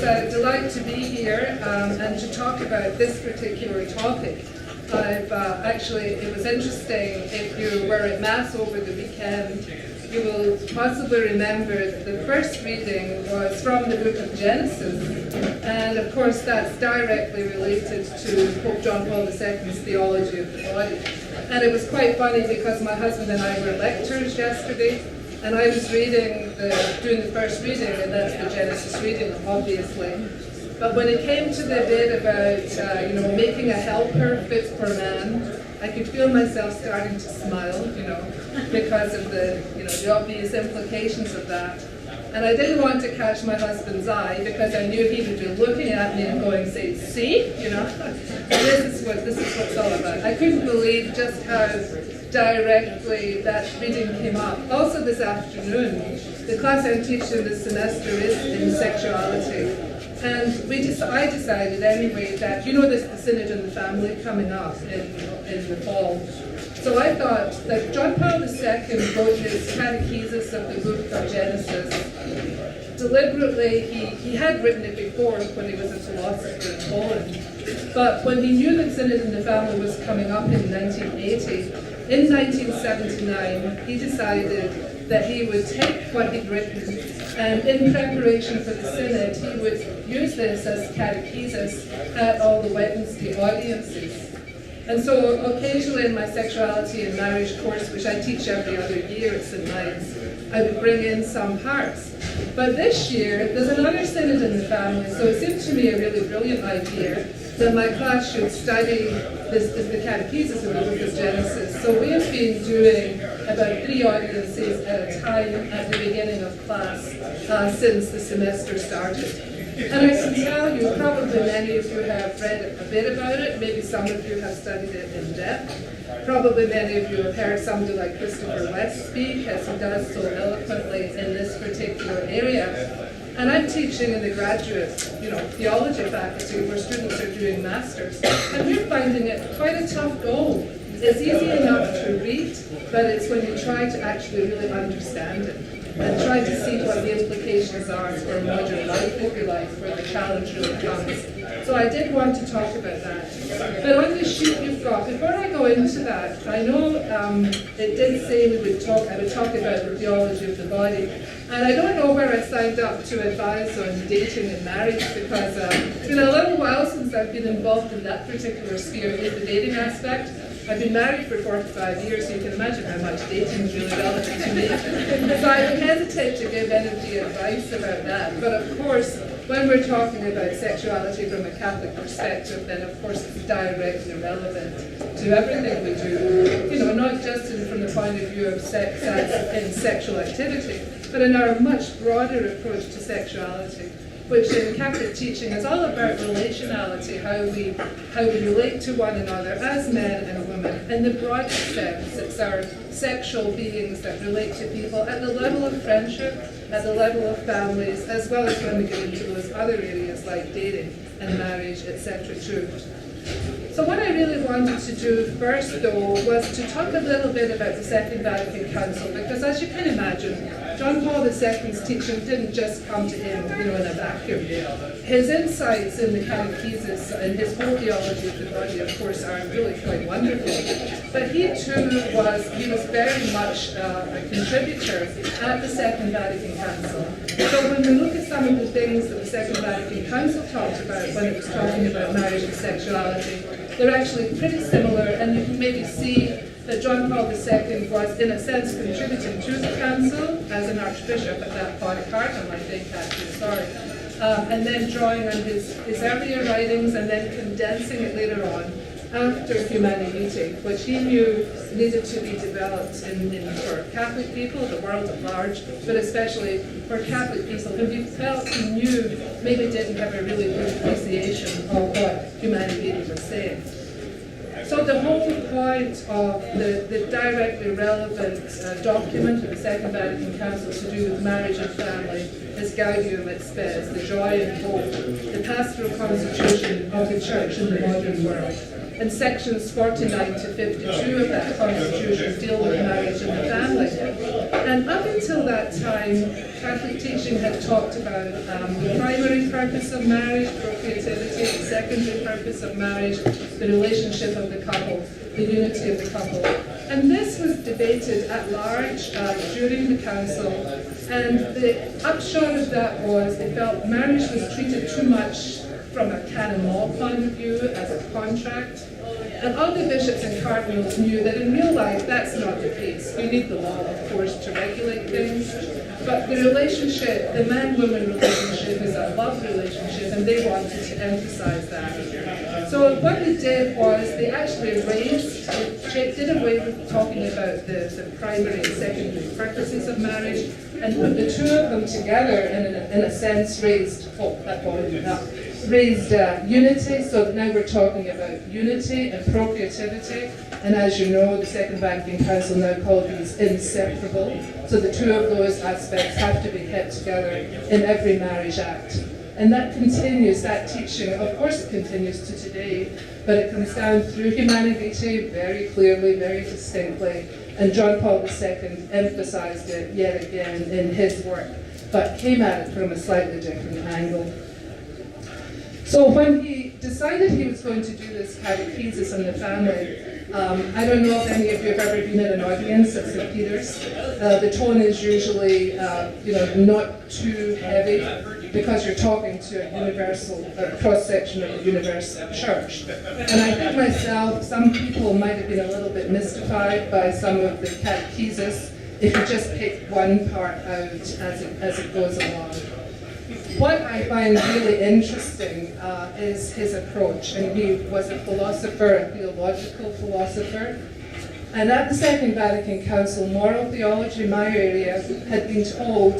a delight to be here and to talk about this particular topic. It was interesting, if you were at Mass over the weekend, you will possibly remember that the first reading was from the book of Genesis, and of course that's directly related to Pope John Paul II's Theology of the Body. And it was quite funny because my husband and I were lectors yesterday, and I was doing the first reading, and that's the Genesis reading, obviously. But when it came to the bit about, making a helper fit for man, I could feel myself starting to smile, because of the obvious implications of that. And I didn't want to catch my husband's eye because I knew he would be looking at me and going, say, see, this is what it's all about. I couldn't believe just how directly that reading came up. Also this afternoon, the class I'm teaching this semester is in sexuality. And I decided anyway that, there's the Synod in the Family coming up in the fall. So I thought that John Paul II wrote his catechesis of the book of Genesis. Deliberately, he had written it before when he was a philosopher in Poland. But when he knew that Synod in the Family was coming up in 1980, in 1979, he decided that he would take what he'd written, and in preparation for the Synod, he would use this as catechesis at all the Wednesday audiences. And so occasionally in my sexuality and marriage course, which I teach every other year at St. Mine's, I would bring in some parts. But this year, there's another Synod in the Family, so it seemed to me a really brilliant idea that my class should study the catechesis of the book of Genesis. So we have been doing about 3 audiences at a time at the beginning of class since the semester started. And I can tell you, probably many of you have read a bit about it, maybe some of you have studied it in depth. Probably many of you have heard somebody like Christopher West speak, as he does so eloquently in this particular area. And I'm teaching in the graduate, theology faculty where students are doing masters, and we're finding it quite a tough goal. It's easy enough to read, but it's when you try to actually really understand it and try to see what the implications are for modern life, if you like, where the challenge really comes. So I did want to talk about that. But on the sheet you've got, before I go into that, I know it did say I would talk about the theology of the body. And I don't know where I signed up to advise on dating and marriage, because it's been a little while since I've been involved in that particular sphere of the dating aspect. I've been married for 45 years, so you can imagine how much dating is really relevant to me. So I would hesitate to give anybody advice about that. But of course, when we're talking about sexuality from a Catholic perspective, then of course it's directly relevant to everything we do. Not just from the point of view of sex as in sexual activity, but in our much broader approach to sexuality, which in Catholic teaching is all about relationality, how we relate to one another as men and women. In the broadest sense, it's our sexual beings that relate to people at the level of friendship, at the level of families, as well as when we get into those other areas like dating and marriage, etc. too. So what I really wanted to do first, though, was to talk a little bit about the Second Vatican Council, because as you can imagine, John Paul II's teaching didn't just come to him, in a vacuum. His insights in the catechesis and his whole theology of the body, of course, are really quite wonderful. But he too was very much a contributor at the Second Vatican Council. So when we look at some of the things that the Second Vatican Council talked about when it was talking about marriage and sexuality, they're actually pretty similar, and you can maybe see that John Paul II was, in a sense, contributing to the council as an archbishop at that cardinal, I think, actually, and then drawing on his earlier writings and then condensing it later on after Humanity, which he knew needed to be developed for Catholic people, the world at large, but especially for Catholic people who he felt he knew maybe didn't have a really good appreciation of what Humanity was saying. So the whole point of the directly relevant document of the Second Vatican Council to do with marriage and family is Gaudium et Spes, the joy and hope, the pastoral constitution of the Church in the modern world. And sections 49 to 52 of that constitution deal with marriage and the family. And up until that time, Catholic teaching had talked about the primary purpose of marriage, procreativity, the secondary purpose of marriage, the relationship of the couple, the unity of the couple. And this was debated at large during the council, and the upshot of that was they felt marriage was treated too much from a canon law point of view as a contract. And all the bishops and cardinals knew that in real life that's not the case. We need the law, of course, to regulate things. But the relationship, the man-woman relationship, is a love relationship, and they wanted to emphasize that. So what they did was they actually did away with talking about the primary and secondary purposes of marriage, and put the two of them together and in a sense raised unity, so that now we're talking about unity and procreativity, and as you know, the Second Vatican Council now called these inseparable, so the two of those aspects have to be kept together in every marriage act. And that continues, that teaching, of course it continues to today, but it comes down through Humanity very clearly, very distinctly, and John Paul II emphasized it yet again in his work, but came at it from a slightly different angle. So when he decided he was going to do this catechesis on the family, I don't know if any of you have ever been in an audience at St. Peter's. The tone is usually, not too heavy because you're talking to a universal, cross-section of the universal church. And I think myself, some people might have been a little bit mystified by some of the catechesis if you just pick one part out as it goes along. What I find really interesting is his approach, and he was a philosopher, a theological philosopher. And at the Second Vatican Council, moral theology, my area, had been told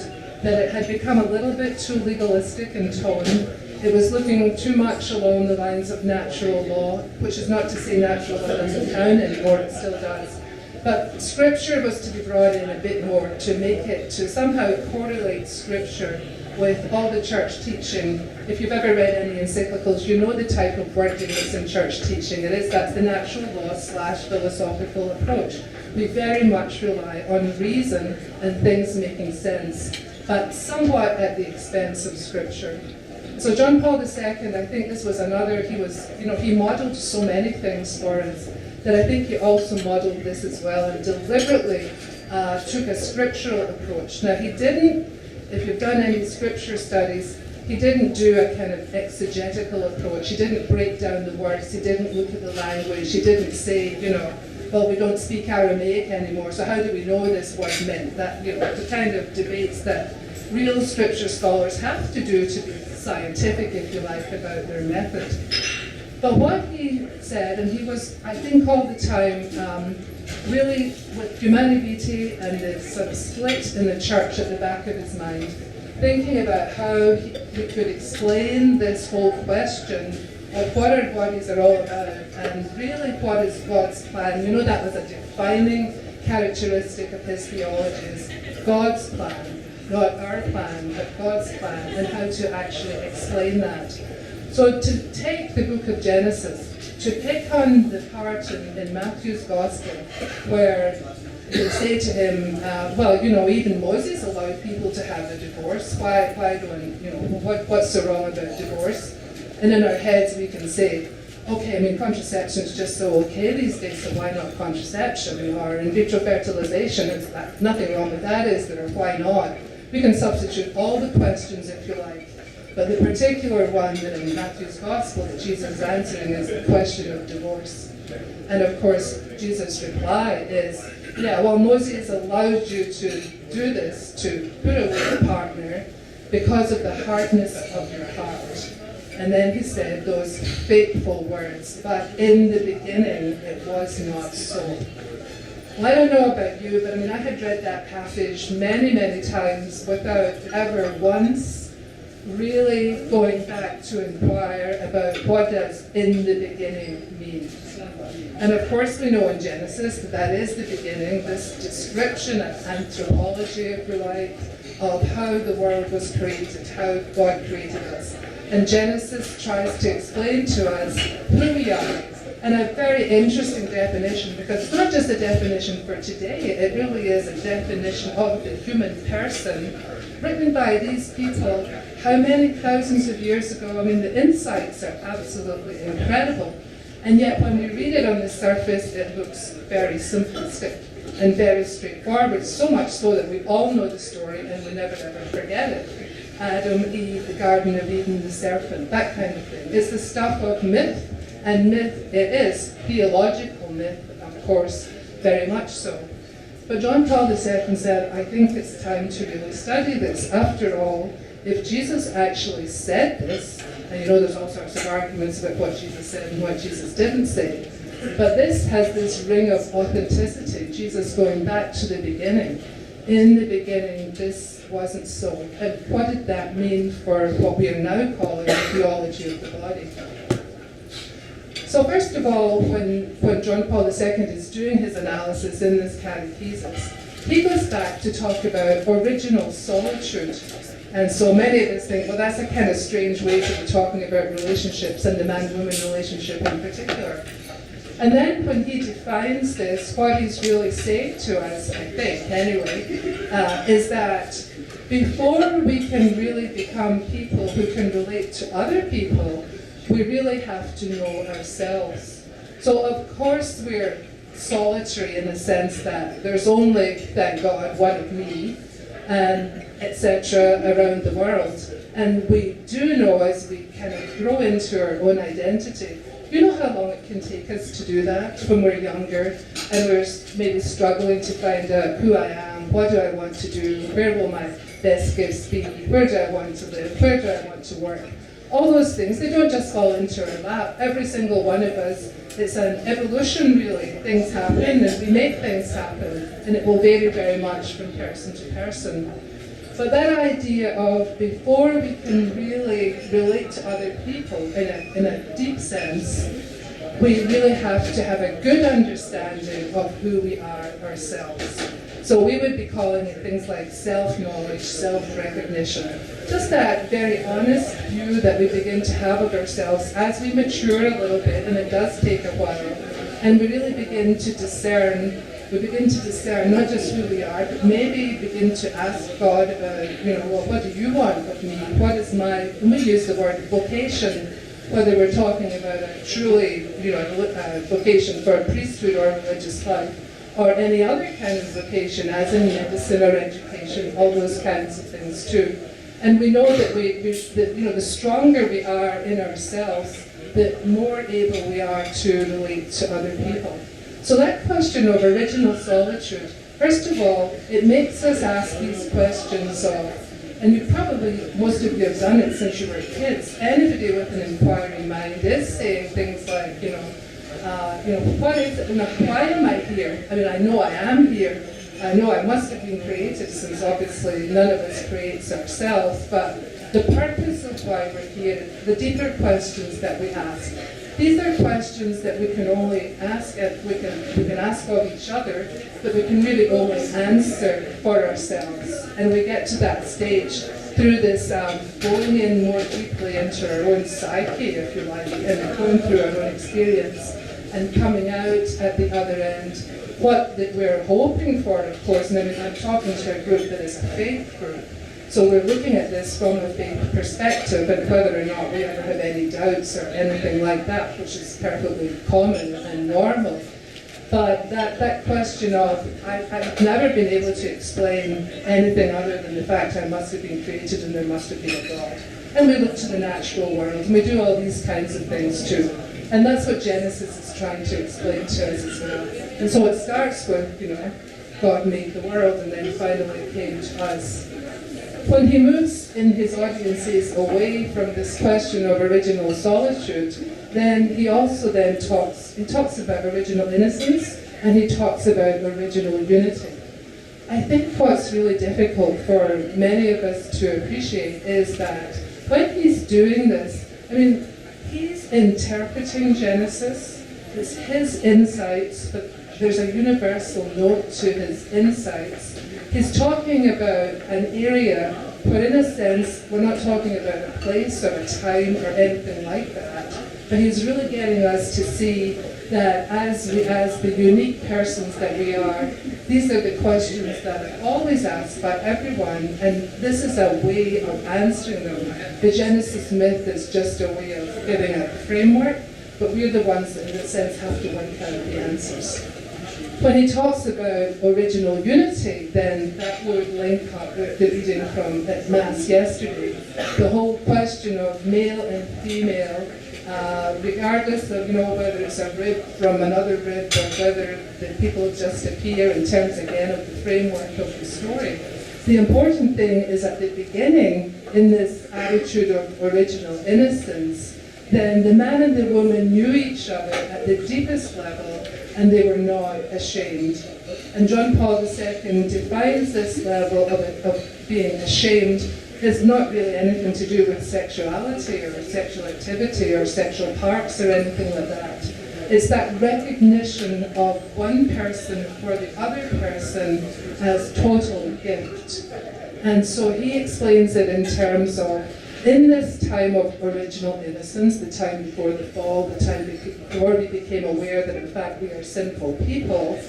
that it had become a little bit too legalistic in tone. It was looking too much along the lines of natural law, which is not to say natural law doesn't count anymore, it still does. But Scripture was to be brought in a bit more to make it, to somehow correlate Scripture with all the church teaching. If you've ever read any encyclicals, you know the type of wording that's in church teaching. That's the natural law / philosophical approach. We very much rely on reason and things making sense, but somewhat at the expense of Scripture. So John Paul II, I think this was another, he modeled so many things for us, that I think he also modeled this as well, and deliberately took a scriptural approach. Now he didn't, if you've done any scripture studies, he didn't do a kind of exegetical approach. He didn't break down the words. He didn't look at the language. He didn't say, well, we don't speak Aramaic anymore, so how do we know this word meant? That, the kind of debates that real scripture scholars have to do to be scientific, if you like, about their method. But what he said, and he was, I think, all the time, really with Humanity and the sort of split in the church at the back of his mind, thinking about how he could explain this whole question of what our bodies are all about, and really what is God's plan. That was a defining characteristic of his theology, is God's plan, not our plan, but God's plan, and how to actually explain that. So to take the book of Genesis, to pick on the part in Matthew's Gospel where they say to him, even Moses allowed people to have a divorce. Why don't, what's so wrong about divorce? And in our heads we can say, okay, contraception is just so okay these days, so why not contraception? Or in vitro fertilization, nothing wrong with that, is there? Or why not? We can substitute all the questions if you like. But the particular one that in Matthew's Gospel that Jesus is answering is the question of divorce. And of course, Jesus' reply is, Moses allowed you to do this, to put away a partner because of the hardness of your heart. And then he said those fateful words, but in the beginning it was not so. Well, I don't know about you, but I had read that passage many, many times without ever once really going back to inquire about what does in the beginning mean. And of course we know in Genesis that is the beginning, this description of anthropology, if you like, of how the world was created, how God created us. And Genesis tries to explain to us who we are. And a very interesting definition, because it's not just a definition for today, it really is a definition of the human person, written by these people how many thousands of years ago. I mean, the insights are absolutely incredible. And yet when we read it on the surface, it looks very simplistic and very straightforward, so much so that we all know the story and we never ever forget it. Adam, Eve, the Garden of Eden, the serpent, that kind of thing. It's the stuff of myth. And myth it is, theological myth, of course, very much so. But John Paul II said, I think it's time to really study this. After all, if Jesus actually said this, and you know there's all sorts of arguments about what Jesus said and what Jesus didn't say, but this has this ring of authenticity, Jesus going back to the beginning. In the beginning, this wasn't so. And what did that mean for what we are now calling the theology of the body? So first of all, when John Paul II is doing his analysis in this catechesis, he goes back to talk about original solitude. And so many of us think, well, that's a kind of strange way to be talking about relationships and the man-woman relationship in particular. And then when he defines this, what he's really saying to us, I think anyway, is that before we can really become people who can relate to other people, we really have to know ourselves. So of course we're solitary in the sense that there's only, thank God, one of me, and etc. around the world. And we do know as we kind of grow into our own identity, you know how long it can take us to do that when we're younger and we're maybe struggling to find out who I am, what do I want to do, where will my best gifts be, where do I want to live, where do I want to work. All those things, they don't just fall into our lap. Every single one of us, it's an evolution really. Things happen and we make things happen, and it will vary very much from person to person. But that idea of before we can really relate to other people in a deep sense, we really have to have a good understanding of who we are ourselves. So we would be calling it things like self-knowledge, self-recognition. Just that very honest view that we begin to have of ourselves as we mature a little bit, and it does take a while, and we really begin to discern not just who we are, but maybe begin to ask God about, well, what do you want of me? What is my, when we use the word vocation, whether we're talking about a truly, a vocation for a priesthood or a religious life, or any other kind of vocation, as in medicine or education, all those kinds of things too. And we know that the stronger we are in ourselves, the more able we are to relate to other people. So that question of original solitude, first of all, it makes us ask these questions of, and you probably, most of you have done it since you were kids, anybody with an inquiring mind is saying things like, what is it? Why am I here? I mean, I know I am here. I know I must have been created, since obviously none of us creates ourselves, but the purpose of why we're here, the deeper questions that we ask, these are questions that we can only ask, we can ask of each other, but we can really only answer for ourselves. And we get to that stage through this going in more deeply into our own psyche, if you like, and going through our own experience and coming out at the other end. What that we're hoping for, of course, and I mean, I'm talking to a group that is a faith group, so we're looking at this from a faith perspective, and whether or not we ever have any doubts or anything like that, which is perfectly common and normal. But that question of, I've never been able to explain anything other than the fact I must have been created and there must have been a God. And we look to the natural world, and we do all these kinds of things too. And that's what Genesis is trying to explain to us as well. And so it starts with, God made the world, and then finally it came to us. When he moves in his audiences away from this question of original solitude, then he also talks about original innocence, and he talks about original unity. I think what's really difficult for many of us to appreciate is that when he's doing this, he's interpreting Genesis. It's his insights, but there's a universal note to his insights. He's talking about an area But in a sense, we're not talking about a place or a time or anything like that. But he's really getting us to see that as the unique persons that we are, these are the questions that are always asked by everyone, and this is a way of answering them. The Genesis myth is just a way of giving a framework, but we're the ones that, in a sense, have to work out the answers. When he talks about original unity, then that would link up with the reading from Mass yesterday. The whole question of male and female, regardless of whether it's a rib from another rib or whether the people just appear in terms again of the framework of the story. The important thing is at the beginning, in this attitude of original innocence, then the man and the woman knew each other at the deepest level, and they were not ashamed. And John Paul II defines this level of being ashamed as not really anything to do with sexuality or sexual activity or sexual parts or anything like that. It's that recognition of one person for the other person as total gift. And so he explains it in terms of, in this time of original innocence, the time before the fall, the time before we became aware that in fact we are sinful people,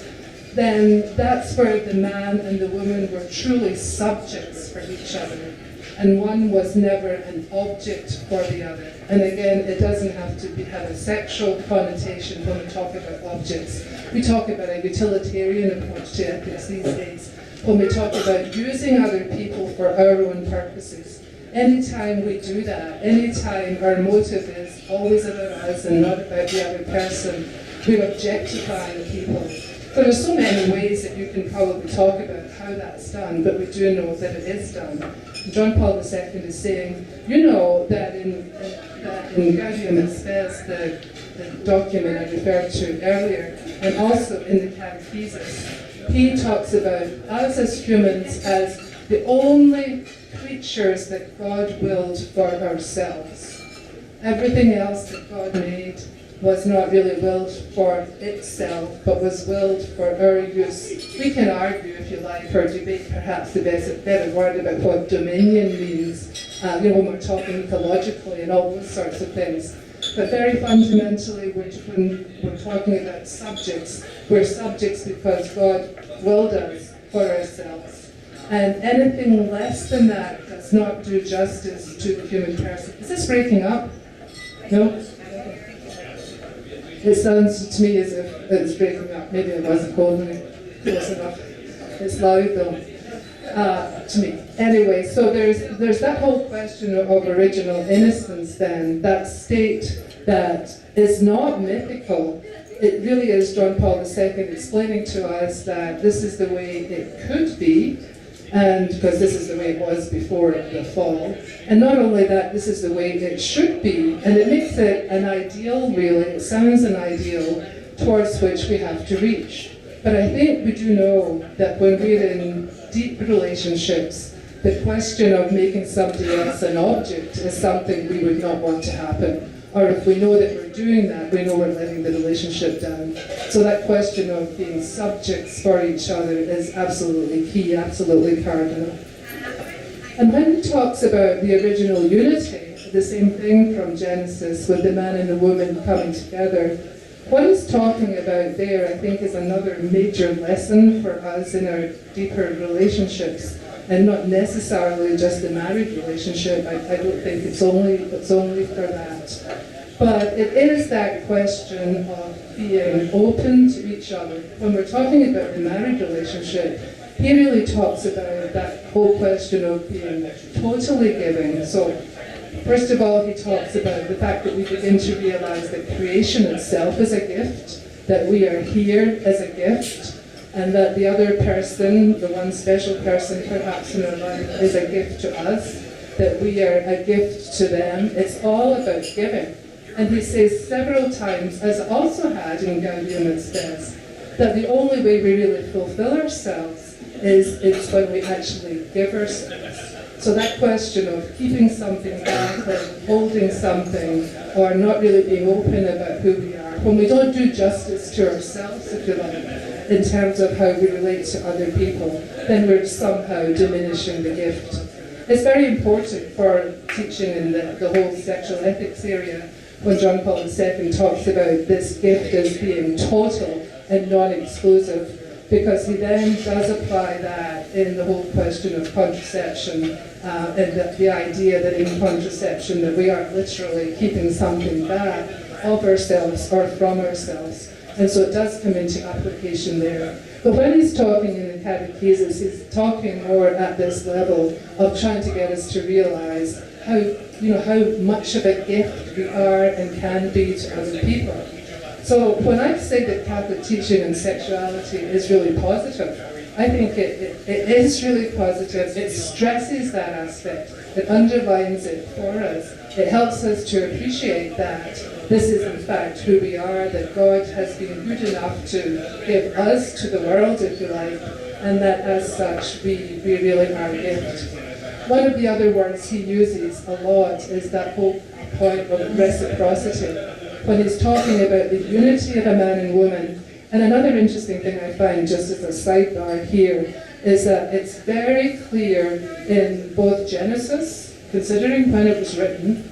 then that's where the man and the woman were truly subjects for each other. And one was never an object for the other. And again, it doesn't have to have a sexual connotation when we talk about objects. We talk about a utilitarian approach to ethics these days, when we talk about using other people for our own purposes. Anytime we do that, anytime our motive is always about us and not about the other person, we're objectifying people. There are so many ways that you can probably talk about how that's done, but we do know that it is done. John Paul II is saying, that in Gaudium et Spes, the document I referred to earlier, and also in the Catechesis, he talks about us as humans as the only creatures that God willed for ourselves. Everything else that God made was not really willed for itself, but was willed for our use. We can argue, if you like, or debate perhaps the better word about what dominion means, when we're talking ecologically and all those sorts of things. But very fundamentally, when we're talking about subjects, we're subjects because God willed us for ourselves. And anything less than that does not do justice to the human person. Is this breaking up? No? It sounds to me as if it's breaking up. Maybe I wasn't holding it close enough. It's loud though, to me. Anyway, so there's that whole question of original innocence then, that state that is not mythical. It really is John Paul II explaining to us that this is the way it could be, and because this is the way it was before the fall. And not only that, this is the way it should be, and it makes it an ideal, really. It sounds an ideal towards which we have to reach. But I think we do know that when we're in deep relationships, the question of making somebody else an object is something we would not want to happen. Or if we know that we're doing that, we know we're letting the relationship down. So that question of being subjects for each other is absolutely key, absolutely cardinal. And when he talks about the original unity, the same thing from Genesis with the man and the woman coming together, what he's talking about there, I think, is another major lesson for us in our deeper relationships, and not necessarily just the married relationship. I don't think it's only for that. But it is that question of being open to each other. When we're talking about the married relationship, he really talks about that whole question of being totally giving. So, first of all, he talks about the fact that we begin to realize that creation itself is a gift, that we are here as a gift, and that the other person, the one special person perhaps in our life, is a gift to us, that we are a gift to them. It's all about giving. And he says several times, as also had in Gaudium et Spes, that the only way we really fulfill ourselves is when we actually give ourselves. So that question of keeping something back, or holding something, or not really being open about who we are, when we don't do justice to ourselves, if you like, in terms of how we relate to other people, then we're somehow diminishing the gift. It's very important for teaching in the whole sexual ethics area when John Paul II talks about this gift as being total and non-exclusive, because he then does apply that in the whole question of contraception and the idea that in contraception that we are literally keeping something back of ourselves or from ourselves. And so it does come into application there. But when he's talking in the catechesis, he's talking more at this level of trying to get us to realize how much of a gift we are and can be to other people. So when I say that Catholic teaching on sexuality is really positive, I think it is really positive. It stresses that aspect. It underlines it for us. It helps us to appreciate that this is in fact who we are, that God has been good enough to give us to the world, if you like, and that as such we really are a gift. One of the other words he uses a lot is that whole point of reciprocity, when he's talking about the unity of a man and woman. And another interesting thing I find, just as a sidebar here, is that it's very clear in both Genesis, considering when it was written,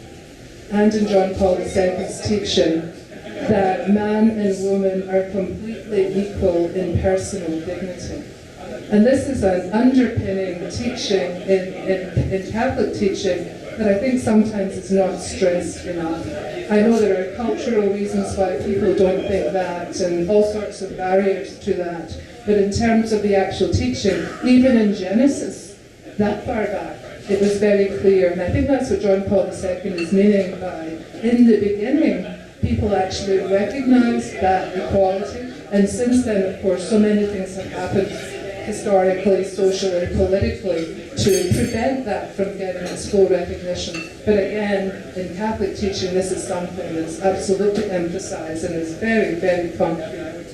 and in John Paul II's teaching, that man and woman are completely equal in personal dignity. And this is an underpinning teaching in Catholic teaching that I think sometimes is not stressed enough. I know there are cultural reasons why people don't think that and all sorts of barriers to that. But in terms of the actual teaching, even in Genesis, that far back, it was very clear. And I think that's what John Paul II is meaning by, in the beginning, people actually recognized that equality. And since then, of course, so many things have happened historically, socially, politically, to prevent that from getting its full recognition. But again, in Catholic teaching, this is something that's absolutely emphasized and is very, very concrete.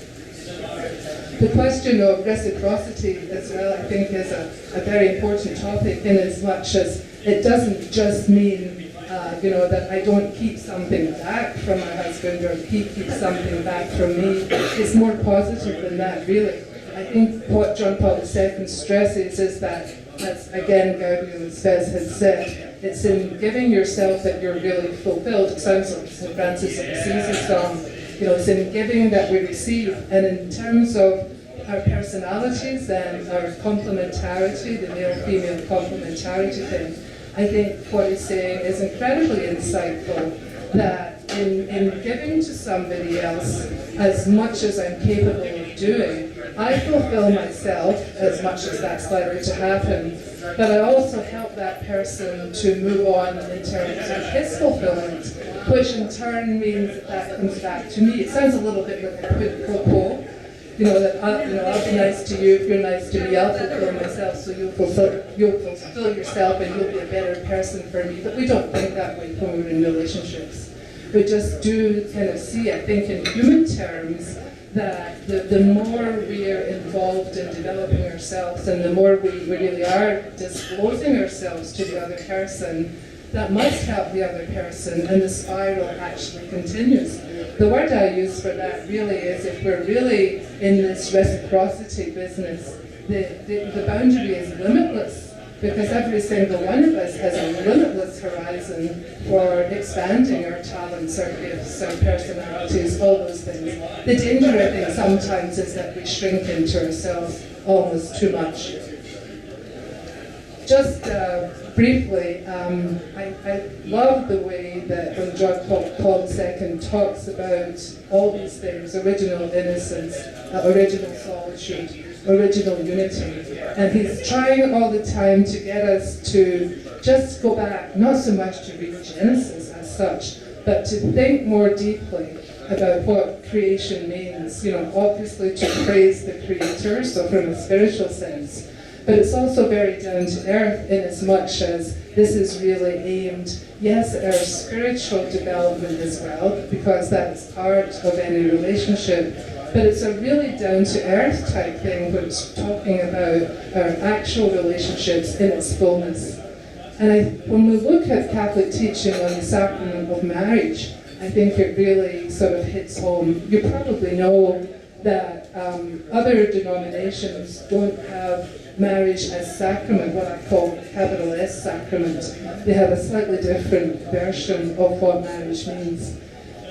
The question of reciprocity as well, I think, is a very important topic, in as much as it doesn't just mean that I don't keep something back from my husband or he keeps something back from me. It's more positive than that, really. I think what John Paul II stresses is that, as again Gabriel has said, it's in giving yourself that you're really fulfilled. It sounds like St. Francis of Assisi's song. It's in giving that we receive. And in terms of our personalities and our complementarity, the male-female complementarity thing, I think what he's saying is incredibly insightful, that in giving to somebody else as much as I'm capable of doing, I fulfill myself as much as that's likely to happen, but I also help that person to move on in terms of his fulfillment, which in turn means that comes back to me. It sounds a little bit like a quid pro quo, that I'll be nice to you, if you're nice to me, I'll fulfill myself, so you'll fulfill yourself and you'll be a better person for me. But we don't think that way when we're in relationships. We just do kind of see, I think, in human terms, that the more we're involved in developing ourselves and the more we really are disclosing ourselves to the other person, that must help the other person, and the spiral actually continues. The word I use for that really is, if we're really in this reciprocity business, the boundary is limitless, because every single one of us has a limitless horizon for expanding our talents, our gifts, our personalities, all those things. The danger, I think, sometimes is that we shrink into ourselves almost too much. Just briefly, I love the way that when John Paul II talks about all these things, original innocence, original solitude, original unity, and he's trying all the time to get us to just go back, not so much to read Genesis as such, but to think more deeply about what creation means. Obviously to praise the Creator, so from a spiritual sense, but it's also very down to earth, in as much as this is really aimed, yes, at our spiritual development as well, because that's part of any relationship, but it's a really down to earth type thing, which is talking about our actual relationships in its fullness. And when we look at Catholic teaching on the sacrament of marriage, I think it really sort of hits home. You probably know that other denominations don't have marriage as sacrament, what I call capital S sacrament. They have a slightly different version of what marriage means.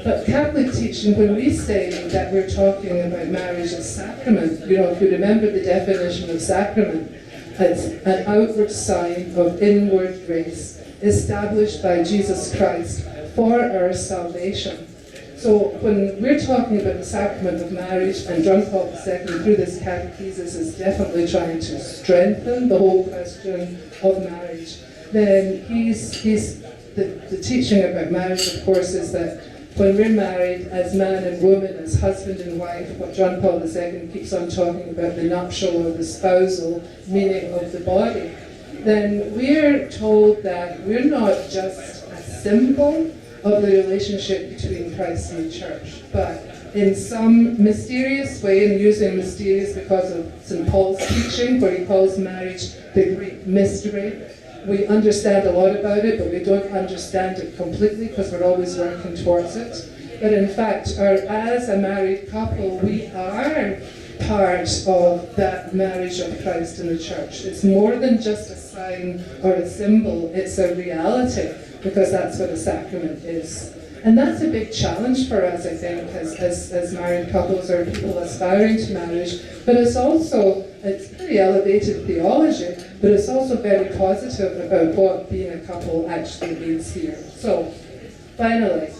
But Catholic teaching, when we say that we're talking about marriage as sacrament, you know, if you remember the definition of sacrament, it's an outward sign of inward grace established by Jesus Christ for our salvation. So when we're talking about the sacrament of marriage, and John Paul II through this catechesis is definitely trying to strengthen the whole question of marriage, then the teaching about marriage, of course, is that when we're married as man and woman, as husband and wife, what John Paul II keeps on talking about, the nuptial or the spousal meaning of the body, then we're told that we're not just a symbol of the relationship between Christ and the church, but in some mysterious way, and using mysterious because of St. Paul's teaching, where he calls marriage the great mystery. We understand a lot about it, but we don't understand it completely because we're always working towards it. But in fact, as a married couple, we are part of that marriage of Christ and the church. It's more than just a sign or a symbol, it's a reality, because that's what a sacrament is. And that's a big challenge for us, I think, as married couples or people aspiring to marriage. But it's pretty elevated theology, but it's also very positive about what being a couple actually means here. So, finally,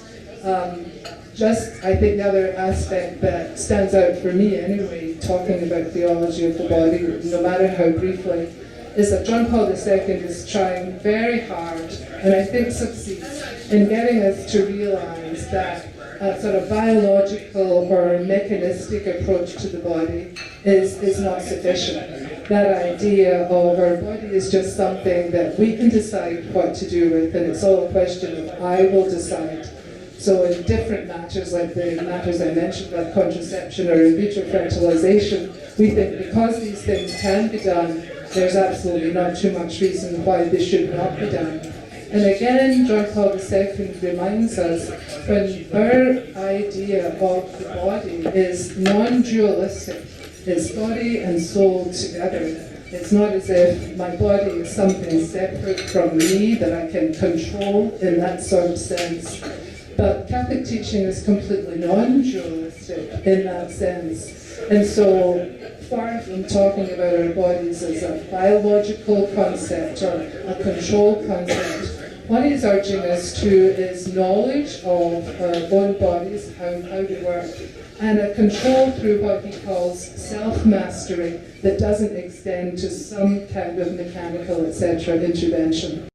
I think the other aspect that stands out for me anyway, talking about theology of the body, no matter how briefly, is that John Paul II is trying very hard, and I think succeeds, in getting us to realize that a sort of biological or mechanistic approach to the body is not sufficient. That idea of our body is just something that we can decide what to do with, and it's all a question of I will decide. So in different matters, like the matters I mentioned, like contraception or in vitro fertilization, we think because these things can be done, there's absolutely not too much reason why this should not be done. And again, John Paul II reminds us, when our idea of the body is non-dualistic, it's body and soul together. It's not as if my body is something separate from me that I can control in that sort of sense. But Catholic teaching is completely non-dualistic in that sense. And so, far from talking about our bodies as a biological concept or a control concept, what he's urging us to is knowledge of our own bodies, how they work, and a control through what he calls self-mastery that doesn't extend to some kind of mechanical, etc. intervention.